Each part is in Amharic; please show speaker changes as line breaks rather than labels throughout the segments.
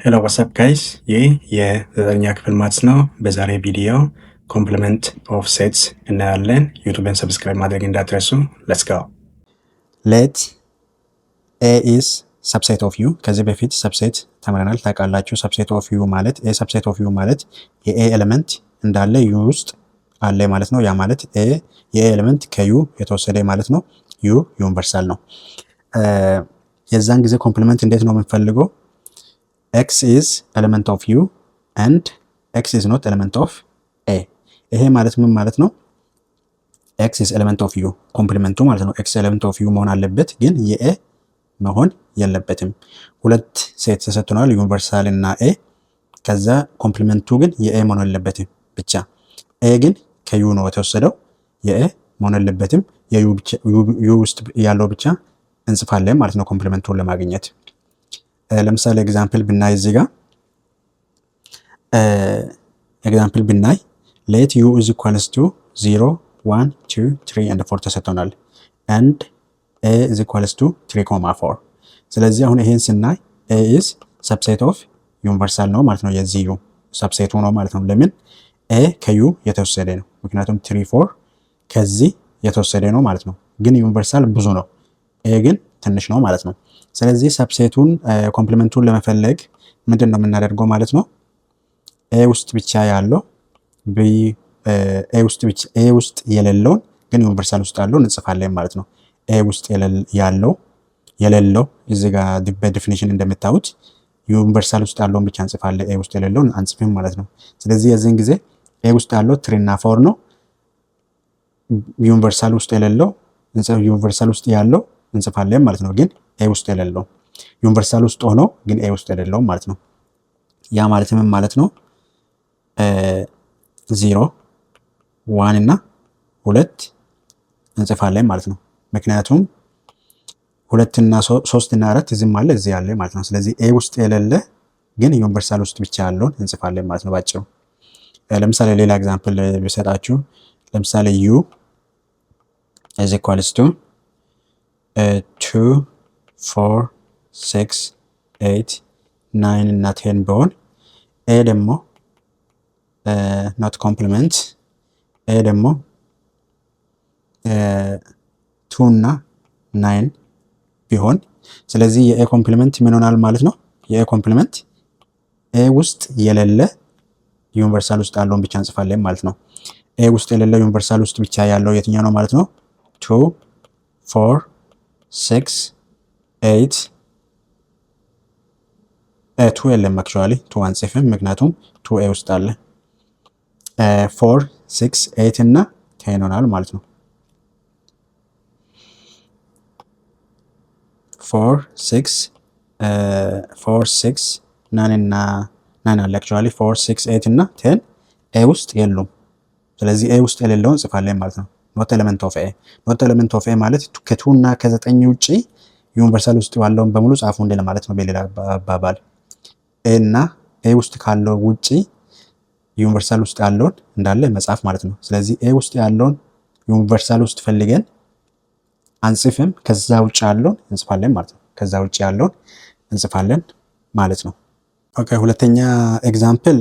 ሄሎ ዋትስአፕ ጋይስ፣ ይህ የዘጠነኛ ክፍል ማትስ ነው። በዛሬ ቪዲዮ ኮምፕሊመንት ኦፍ ሴትስ እናያለን። ዩቱብን ሰብስክራይብ ማድረግ እንዳትረሱ። ሌትስ ጎ። ሌት ኤ ኢዝ ሰብሴት ኦፍ ዩ። ከዚህ በፊት ሰብሴት ተምረናል ታውቃላችሁ። ሰብሴት ኦፍ ዩ ማለት ኤ ሰብሴት ኦፍ ዩ ማለት የኤ ኤሌመንት እንዳለ ዩ ውስጥ አለ ማለት ነው። ያ ማለት ኤ የኤ ኤሌመንት ከዩ የተወሰደ ማለት ነው። ዩ ዩኒቨርሳል ነው። የዛን ጊዜ ኮምፕሊመንት እንዴት ነው የምንፈልገው? x is element of u and x is not element of a። ይሄ ማለት ምን ማለት ነው? x is element of u ኮምፕሊመንቱ ማለት ነው። x element of u መሆን አለበት፣ ግን የኤ መሆን የለበትም። ሁለት ሴት ተሰጥቶናል፣ ዩኒቨርሳል እና ኤ። ከዛ ኮምፕሊመንቱ ግን የኤ መሆን የለበትም ብቻ። ኤ ግን ከዩ ነው የተወሰደው፣ የኤ መሆን የለበትም። የዩ ውስጥ ያለው ብቻ እንጽፋለን ማለት ነው ኮምፕሊመንቱን ለማግኘት። ለምሳሌ ኤግዛምፕል ብናይ እዚህ ጋር ኤግዛምፕል ብናይ ሌት ዩ ኢዝ ኢኳልስ ቱ 0 1 2 3 and 4 ተሰጥቶናል and a is equals to 3,4። ስለዚህ አሁን ይሄን ስናይ a is subset of ዩኒቨርሳል ነው ማለት ነው። የዚህ ዩ ሰብሴቱ ነው ማለት ነው። ለምን a ከዩ የተወሰደ ነው፣ ምክንያቱም 3 4 ከዚህ የተወሰደ ነው ማለት ነው። ግን ዩኒቨርሳል ብዙ ነው፣ a ግን ትንሽ ነው ማለት ነው። ስለዚህ ሰብሴቱን ኮምፕሊመንቱን ለመፈለግ ምንድን ነው የምናደርገው ማለት ነው? ኤ ውስጥ ብቻ ያለው ኤ ውስጥ የሌለውን ግን ዩኒቨርሳል ውስጥ ያለው እንጽፋለን ማለት ነው። ኤ ውስጥ የሌለው እዚህ ጋር በዲፊኒሽን እንደምታዩት ዩኒቨርሳል ውስጥ ያለውን ብቻ እንጽፋለን፣ ኤ ውስጥ የሌለውን አንጽፍም ማለት ነው። ስለዚህ የዚህን ጊዜ ኤ ውስጥ ያለው 3 እና 4 ነው። ዩኒቨርሳል ውስጥ የሌለው ዩኒቨርሳል ውስጥ ያለው እንጽፋለን ማለት ነው። ግን ኤ ውስጥ የሌለው ዩኒቨርሳል ውስጥ ሆኖ ግን ኤ ውስጥ የሌለው ማለት ነው። ያ ማለት ምን ማለት ነው? 0 1 እና 2 እንጽፋለን ማለት ነው። ምክንያቱም 2 እና 3 እና 4 እዚህም አለ እዚህ ያለ ማለት ነው። ስለዚህ ኤ ውስጥ የሌለ ግን ዩኒቨርሳል ውስጥ ብቻ ያለውን እንጽፋለን ማለት ነው ባጭሩ። ለምሳሌ ሌላ ኤግዛምፕል ቢሰጣችሁ ለምሳሌ ዩ is equals to 2 4 6 8 9 እና 10 ቢሆን ኤ ደግሞ ኖት ኮምፕሊመንት ኤ ደግሞ 2 እና 9 ቢሆን ስለዚህ የኤ ኮምፕሊመንት ምን ይሆናል ማለት ነው? የኤ ኮምፕሊመንት ኤ ውስጥ የሌለ ዩኒቨርሳል ውስጥ ያለውን ብቻ እንጽፋለን ማለት ነው። ኤ ውስጥ የሌለ ዩኒቨርሳል ውስጥ ብቻ ያለው የትኛው ነው ማለት ነው? 2 4 6 8 2 የለም አክቹዋሊ 2 አንጽፍም፣ ምክንያቱም 2 ኤ ውስጥ አለ። 4 6 8 እና 10 ይሆናል ማለት ነው። 4 6 9 እና 9 አለ አክቹዋሊ 4 6 8 እና 10 ኤ ውስጥ የሉም። ስለዚህ ኤ ውስጥ የሌለውን እንጽፋለን ማለት ነው። ኖት ኤሌመንት ኦፍ ኤ። ኖት ኤሌመንት ኦፍ ኤ ማለት ከ2 እና ከ9 ውጪ ዩኒቨርሳል ውስጥ ያለውን በሙሉ ጻፉ እንደ ማለት ነው። በሌላ አባባል ኤ እና ኤ ውስጥ ካለው ውጪ ዩኒቨርሳል ውስጥ ያለውን እንዳለ መጻፍ ማለት ነው። ስለዚህ ኤ ውስጥ ያለውን ዩኒቨርሳል ውስጥ ፈልገን አንጽፍም፣ ከዛ ውጪ ያለውን እንጽፋለን ማለት ነው። ከዛ ውጪ ያለውን እንጽፋለን ማለት ነው። ኦኬ፣ ሁለተኛ ኤግዛምፕል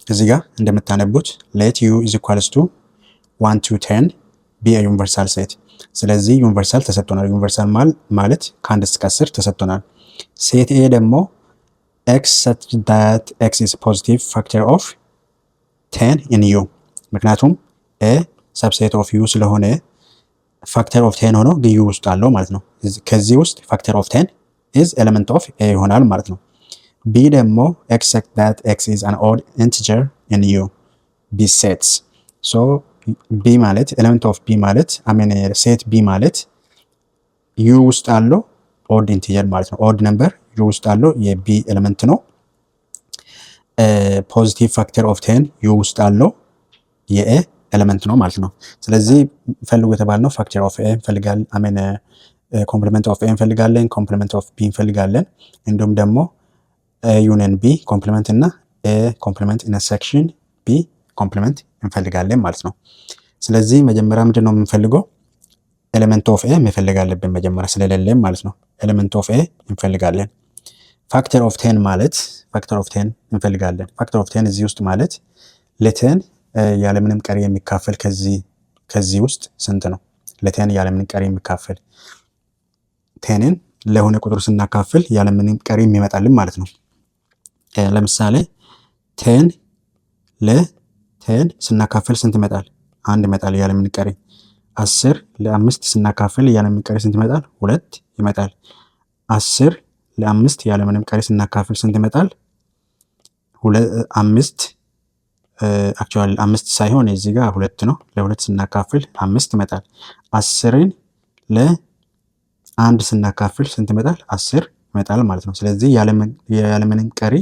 እዚህ ጋር እንደምታነቡት ሌት ዩ ኢዝ ኢኳልስ ቱ 1 to 10 ቢ ዩኒቨርሳል ሴት። ስለዚህ ዩኒቨርሳል ተሰጥቶናል። ዩኒቨርሳል ማለት ከ1 እስከ 10 ተሰጥቶናል። ሴት ኤ ደግሞ x such that x is positive factor of 10 in u። ምክንያቱም a subset of u ስለሆነ factor of 10 ሆኖ ግን u ውስጥ አለው ማለት ነው። ከዚህ ውስጥ factor of 10 is element of a ይሆናል ማለት ነው። b ደግሞ x such that x is an odd integer in u b sets። so b ማለት element of b ማለት set b ማለት u ውስጥ አለው odd integer ማለት ነው። odd number u ውስጥ አለው የb ኤሌመንት ነው። ፖዚቲቭ ፋክተር ኦፍ 10 u ውስጥ አለው የኤ ኤሌመንት ነው ማለት ነው። ስለዚህ ፈልጉ የተባልነው ፋክተር ኦፍ ኤ እንፈልጋለን፣ ኮምፕሊመንት ኦፍ ኤ እንፈልጋለን፣ ኮምፕሊመንት ኦፍ ቢ እንፈልጋለን፣ እንዲሁም ደግሞ ዩኒየን ቢ ኮምፕሊመንት እና ኤ ኮምፕሊመንት ኢንተርሴክሽን ቢ ኮምፕሊመንት እንፈልጋለን ማለት ነው። ስለዚህ መጀመሪያ ምንድን ነው የምንፈልገው? ኤሌመንት ኦፍ ኤ መፈለግ አለብን መጀመሪያ ስለሌለም ማለት ነው። ኤሌመንት ኦፍ ኤ እንፈልጋለን። ፋክተር ኦፍ ቴን ማለት ፋክተር ኦፍ ቴን እንፈልጋለን። ፋክተር ኦፍ ቴን እዚህ ውስጥ ማለት ለቴን ያለምንም ቀሪ የሚካፈል ከዚህ ውስጥ ስንት ነው? ለቴን ያለምንም ቀሪ የሚካፈል ቴንን ለሆነ ቁጥር ስናካፍል ያለምንም ቀሪ የሚመጣልን ማለት ነው። ለምሳሌ ቴን ለቴን ስናካፍል ስንት ይመጣል? አንድ ይመጣል ያለምንም ቀሪ። 10 ለ5 ስናካፍል ያለምንም ቀሪ ስንት ይመጣል? 2 ይመጣል። 10 ለ5 ያለምንም ቀሪ ስናካፍል ስንት ይመጣል? 5 አክቹዋሊ 5 ሳይሆን እዚህ ጋር 2 ነው። ለ2 ስናካፍል 5 ይመጣል። 10ን ለ1 ስናካፍል ስንት ይመጣል? 10 ይመጣል ማለት ነው። ስለዚህ ያለምንም ቀሪ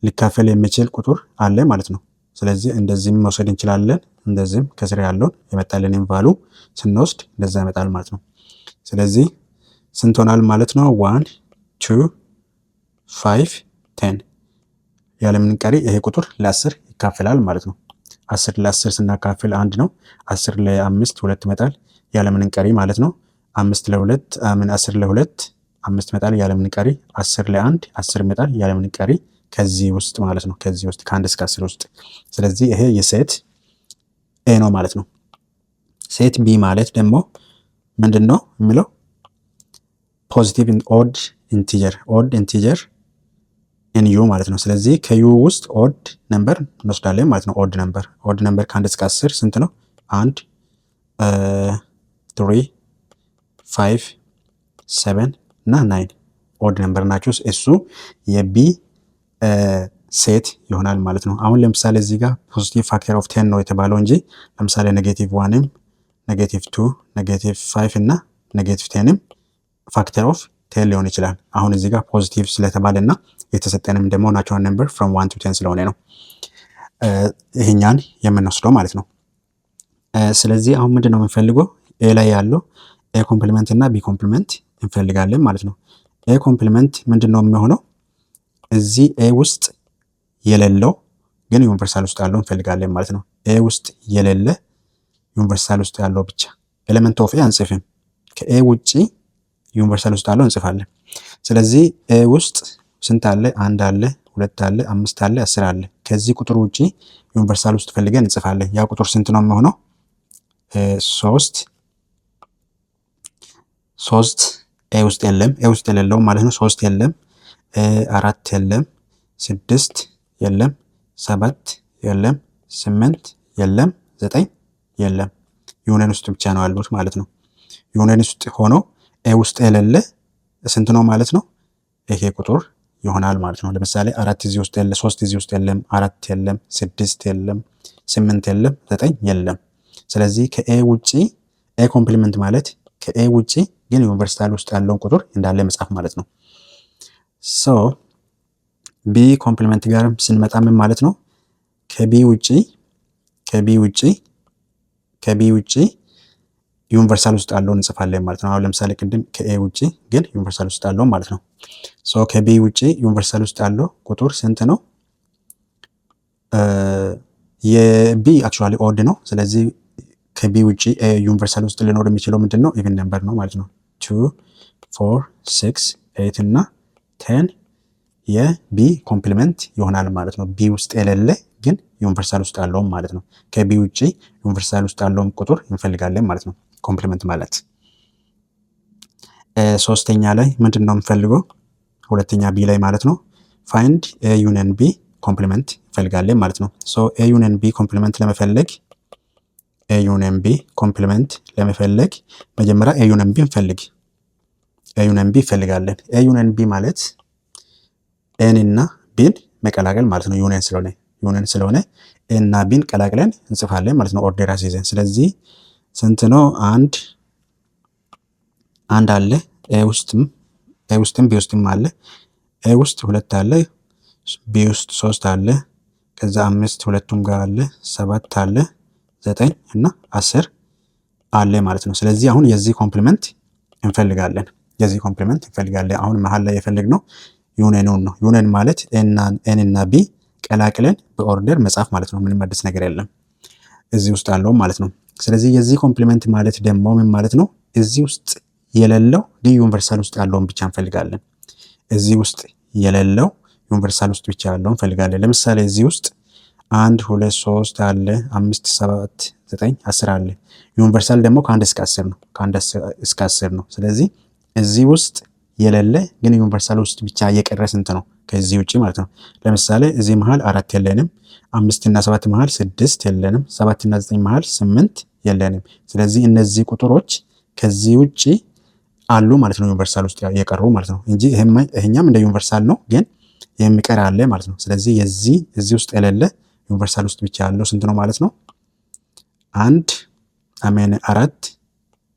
ሊካፈል የሚችል ቁጥር አለ ማለት ነው። ስለዚህ እንደዚህም መውሰድ እንችላለን። እንደዚህም ከስር ያለውን የመጣልንን ቫሉ ስንወስድ እንደዛ ይመጣል ማለት ነው። ስለዚህ ስንት ሆናል ማለት ነው? 1 2 5 10 ያለምንም ቀሪ ይሄ ቁጥር ለ10 ይካፈላል ማለት ነው። 10 ለ10 ስናካፍል 1 ነው። 10 ለ5 2 ይመጣል ያለምንም ቀሪ ማለት ነው። 5 ለ2 10 ለ2 5 ይመጣል ያለምንም ቀሪ። 10 ለ1 10 ይመጣል ያለምንም ቀሪ ከዚህ ውስጥ ማለት ነው። ከዚህ ውስጥ ከ1 እስከ 10 ውስጥ። ስለዚህ ይሄ የሴት ኤ ነው ማለት ነው። ሴት ቢ ማለት ደግሞ ምንድን ነው የሚለው? ፖዚቲቭ ኦድ ኢንቲጀር ኢን ዩ ማለት ነው። ስለዚህ ከዩ ውስጥ ኦድ ነምበር እንወስዳለን ማለት ነው። ኦድ ነምበር ከ1 እስከ 10 ስንት ነው? 1 3 5 7 እና 9 ኦድ ነምበር ናቸው። እሱ የቢ ሴት ይሆናል ማለት ነው። አሁን ለምሳሌ እዚህ ጋር ፖዚቲቭ ፋክተር ኦፍ 10 ነው የተባለው እንጂ ለምሳሌ ኔጌቲቭ 1ም ኔጌቲቭ 2 ኔጌቲቭ 5 እና ኔጌቲቭ 10ም ፋክተር ኦፍ 10 ሊሆን ይችላል። አሁን እዚህ ጋር ፖዚቲቭ ስለተባለ እና የተሰጠንም ደግሞ ናቹራል ነምበር ፍሮም 1 to 10 ስለሆነ ነው ይሄኛን የምንወስደው ማለት ነው። ስለዚህ አሁን ምንድን ነው የምንፈልገው? ኤ ላይ ያለው ኤ ኮምፕሊመንት እና ቢ ኮምፕሊመንት እንፈልጋለን ማለት ነው። ኤ ኮምፕሊመንት ምንድን ነው የሚሆነው? እዚህ ኤ ውስጥ የሌለው ግን ዩኒቨርሳል ውስጥ ያለው እንፈልጋለን ማለት ነው። ኤ ውስጥ የሌለ ዩኒቨርሳል ውስጥ ያለው ብቻ ኤሌመንት ኦፍ ኤ አንጽፍም። ከኤ ውጪ ዩኒቨርሳል ውስጥ ያለው እንጽፋለን። ስለዚህ ኤ ውስጥ ስንት አለ? 1 አለ፣ 2 አለ፣ 5 አለ፣ 10 አለ። ከዚህ ቁጥር ውጪ ዩኒቨርሳል ውስጥ ፈልገን እንጽፋለን። ያ ቁጥር ስንት ነው የሚሆነው? 3 ኤ ውስጥ የለም። ኤ ውስጥ የሌለው ማለት ነው። 3 የለም፣ 4 የለም፣ 6 የለም፣ 7 የለም፣ 8 የለም፣ 9 የለም። ዩኒየን ውስጥ ብቻ ነው ያሉት ማለት ነው። ዩኒየን ውስጥ ሆኖ ኤ ውስጥ የሌለ ስንት ነው ማለት ነው? ይሄ ቁጥር ይሆናል ማለት ነው። ለምሳሌ 4 እዚህ ውስጥ የለም፣ 3 እዚህ ውስጥ የለም፣ 4 የለም፣ 6 የለም፣ 8 የለም፣ 9 የለም። ስለዚህ ከኤ ውጪ ኤ ኮምፕሊመንት ማለት ከኤ ውጪ ግን ዩኒቨርሳል ውስጥ ያለውን ቁጥር እንዳለ መጻፍ ማለት ነው። ሶ ቢ ኮምፕሊመንት ጋር ስንመጣ ምን ማለት ነው? ከቢ ውጪ ዩኒቨርሳል ውስጥ ያለውን እንጽፋለን ማለት ነው። አሁን ለምሳሌ ቅድም ከኤ ውጪ ግን ዩኒቨርሳል ውስጥ ያለው ማለት ነው። ሶ ከቢ ውጪ ዩኒቨርሳል ውስጥ ያለው ቁጥር ስንት ነው? የቢ አክቹዋሊ ኦድ ነው። ስለዚህ ከቢ ውጪ ዩኒቨርሳል ውስጥ ሊኖር የሚችለው ምንድን ነው? ኢቭን ነምበር ነው ማለት ነው። 2 4 6 8 እና 10 የቢ ኮምፕሊመንት ይሆናል ማለት ነው። ቢ ውስጥ የሌለ ግን ዩኒቨርሳል ውስጥ ያለውም ማለት ነው። ከቢ ውጪ ዩኒቨርሳል ውስጥ ያለውን ቁጥር እንፈልጋለን ማለት ነው። ኮምፕሊመንት ማለት ሶስተኛ ላይ ምንድን ነው የምፈልገው? ሁለተኛ ቢ ላይ ማለት ነው። ፋይንድ ኤ ዩኒየን ቢ ኮምፕሊመንት እንፈልጋለን ማለት ነው። ሶ ኤ ዩኒየን ቢ ኮምፕሊመንት ለመፈለግ መጀመሪያ ኤ ዩኒየን ቢ እንፈልግ። ኤ ዩኒየን ቢ እንፈልጋለን። ኤ ዩኒየን ቢ ማለት ኤን እና ቢን መቀላቀል ማለት ነው። ዩኒየን ስለሆነ ኤን እና ቢን ቀላቅለን እንጽፋለን ማለት ነው። ኦርደር አስይዘን። ስለዚህ ስንት ነው? አንድ አለ። ኤ ውስጥም ቢ ውስጥም አለ። ኤ ውስጥ 2 አለ፣ ቢ ውስጥ 3 አለ፣ ከዛ 5 ሁለቱም ጋር አለ፣ 7 አለ፣ 9 እና 10 አለ ማለት ነው። ስለዚህ አሁን የዚህ ኮምፕሊመንት እንፈልጋለን። አሁን መሀል ላይ የፈለግነው ዩኒየኑን ነው። ዩኒየን ማለት ኤን እና ቢ ቀላቅለን በኦርደር መጻፍ ማለት ነው። ምንም አዲስ ነገር የለም እዚህ ውስጥ አለው ማለት ነው። ስለዚህ የዚህ ኮምፕሊመንት ማለት ደግሞ ምን ማለት ነው? እዚህ ውስጥ የሌለው ግን ዩኒቨርሳል ውስጥ ያለውን ብቻ እንፈልጋለን። እዚህ ውስጥ የሌለው ዩኒቨርሳል ውስጥ ብቻ ያለው እንፈልጋለን። ለምሳሌ እዚህ ውስጥ 1 2 3 አለ 5 7 9 10 አለ። ዩኒቨርሳል ደግሞ ከ1 እስከ 10 ነው። ከ1 እስከ 10 ነው። ስለዚህ እዚህ ውስጥ የሌለ ግን ዩኒቨርሳል ውስጥ ብቻ የቀረ ስንት ነው? ከዚህ ውጪ ማለት ነው። ለምሳሌ እዚህ መሃል 4 የለንም፣ 5 እና 7 መሃል 6 የለንም፣ 7 እና 9 መሃል 8 የለንም። ስለዚህ እነዚህ ቁጥሮች ከዚህ ውጪ አሉ ማለት ነው፣ ዩኒቨርሳል ውስጥ የቀሩ ማለት ነው እንጂ ይሄኛም እንደ ዩኒቨርሳል ነው ግን የሚቀር አለ ማለት ነው። ስለዚህ እዚህ ውስጥ የሌለ ዩኒቨርሳል ውስጥ ብቻ ያለው ስንት ነው ማለት ነው? 4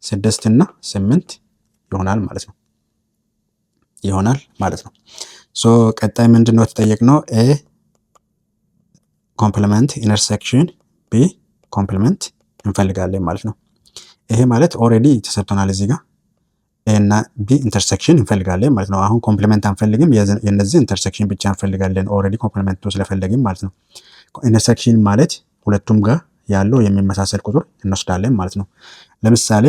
6 እና 8 ይሆናል ማለት ነው ሶ ቀጣይ ምንድነው ተጠየቅነው? ኤ ኮምፕሊመንት ኢንተርሴክሽን ቢ ኮምፕሊመንት እንፈልጋለን ማለት ነው። ይሄ ማለት ኦልሬዲ ተሰጥቶናል እዚህ ጋር ኤ እና ቢ ኢንተርሴክሽን እንፈልጋለን ማለት ነው። አሁን ኮምፕሊመንት አንፈልግም፣ የነዚህ ኢንተርሴክሽን ብቻ እንፈልጋለን ኦልሬዲ ኮምፕሊመንቱ ስለፈለግን ማለት ነው። ኢንተርሴክሽን ማለት ሁለቱም ጋር ያለው የሚመሳሰል ቁጥር እንወስዳለን ማለት ነው። ለምሳሌ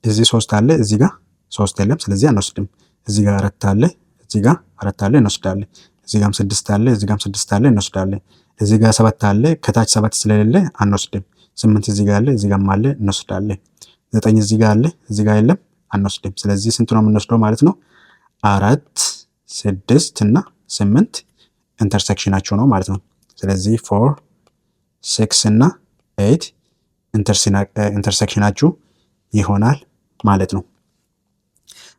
እዚህ 3 አለ፣ እዚህ ጋር 3 የለም፣ ስለዚህ አንወስድም። እዚህ ጋር 4 አለ፣ እዚህ ጋር 4 አለ፣ እንወስዳለን። እዚህ ጋርም 6 አለ፣ እዚህ ጋርም 6 አለ፣ እንወስዳለን። እዚህ ጋር 7 አለ፣ ከታች 7 ስለሌለ አንወስድም። 8 እዚህ ጋር አለ፣ እዚህ ጋርም አለ፣ እንወስዳለን። 9 እዚህ ጋር አለ፣ እዚህ ጋር የለም፣ አንወስድም። ስለዚህ ስንት ነው የምንወስደው ማለት ነው? 4 6 እና 8 ኢንተርሴክሽናቸው ነው ማለት ነው። ስለዚህ 4 6 እና 8 ኢንተርሴክሽናችሁ ይሆናል ማለት ነው።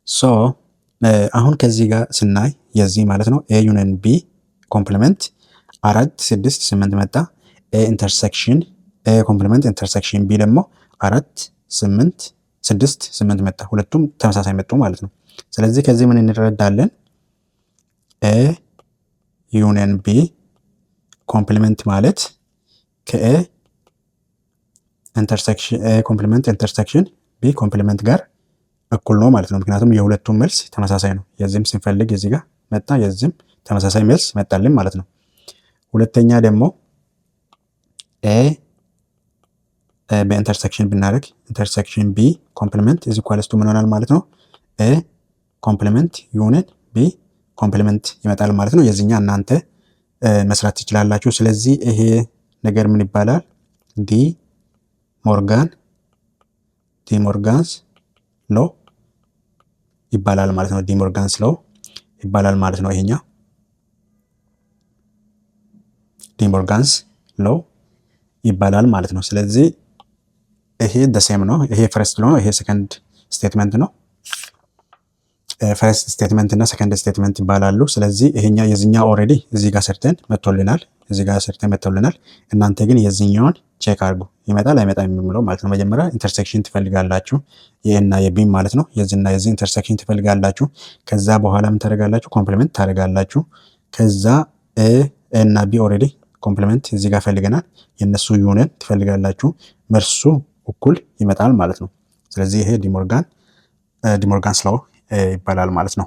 ሶ አሁን ከዚህ ጋር ስናይ የዚህ ማለት ነው ኤ ዩኒየን ቢ ኮምፕሊመንት 4 6 8 መጣ። ኤ ኢንተርሴክሽን ኤ ኮምፕሊመንት ኢንተርሴክሽን ቢ ደግሞ 4 8 6 8 መጣ። ሁለቱም ተመሳሳይ መጡ ማለት ነው። ስለዚህ ከዚህ ምን እንረዳለን? ኤ ዩኒየን ቢ ኮምፕሊመንት ማለት ከኤ ኢንተርሴክሽን ኤ ኮምፕሊመንት ኢንተርሴክሽን ቢ ኮምፕሊመንት ጋር እኩል ነው ማለት ነው። ምክንያቱም የሁለቱም መልስ ተመሳሳይ ነው። የዚህም ስንፈልግ የዚህ ጋር መጣ፣ የዚህም ተመሳሳይ መልስ መጣልን ማለት ነው። ሁለተኛ ደግሞ ኤ በኢንተርሴክሽን ብናደርግ ኢንተርሴክሽን ቢ ኮምፕሊመንት ኢዝ ኢኳልስ ቱ ምን ይሆናል ማለት ነው? ኤ ኮምፕሊመንት ዩኒየን ቢ ኮምፕሊመንት ይመጣል ማለት ነው። የዚህኛ እናንተ መስራት ትችላላችሁ። ስለዚህ ይሄ ነገር ምን ይባላል? ዲ ሞርጋንስ ሎ ይባላል ማለት ነው። ዲ ሞርጋንስ ሎ ይባላል ማለት ነው። ይሄኛ ዲ ሞርጋንስ ሎ ይባላል ማለት ነው። ስለዚህ ይሄ ደሴም ነው። ይሄ ፈርስት ነው፣ ይሄ ሰከንድ ስቴትመንት ነው። ፈርስት ስቴትመንት እና ሰከንድ ስቴትመንት ይባላሉ። ስለዚህ ይሄኛ የዚህኛ ኦልሬዲ እዚህ ጋር ሰርተን መጥቶልናል፣ እናንተ ግን የዚህኛውን ቼክ አድርጉ ይመጣል አይመጣም የሚለው ማለት ነው። መጀመሪያ ኢንተርሴክሽን ትፈልጋላችሁ፣ የኤና የቢ ማለት ነው። የዚህና የዚህ ኢንተርሴክሽን ትፈልጋላችሁ። ከዛ በኋላ ምን ታደርጋላችሁ? ኮምፕሊመንት ታደርጋላችሁ። ከዛ ኤ እና ቢ ኦልሬዲ ኮምፕሊመንት እዚህ ጋር ፈልገናል፣ የነሱ ዩኒየን ትፈልጋላችሁ። መልሱ እኩል ይመጣል ማለት ነው። ስለዚህ ይሄ ዲ ሞርጋንስ ሎው ይባላል ማለት ነው።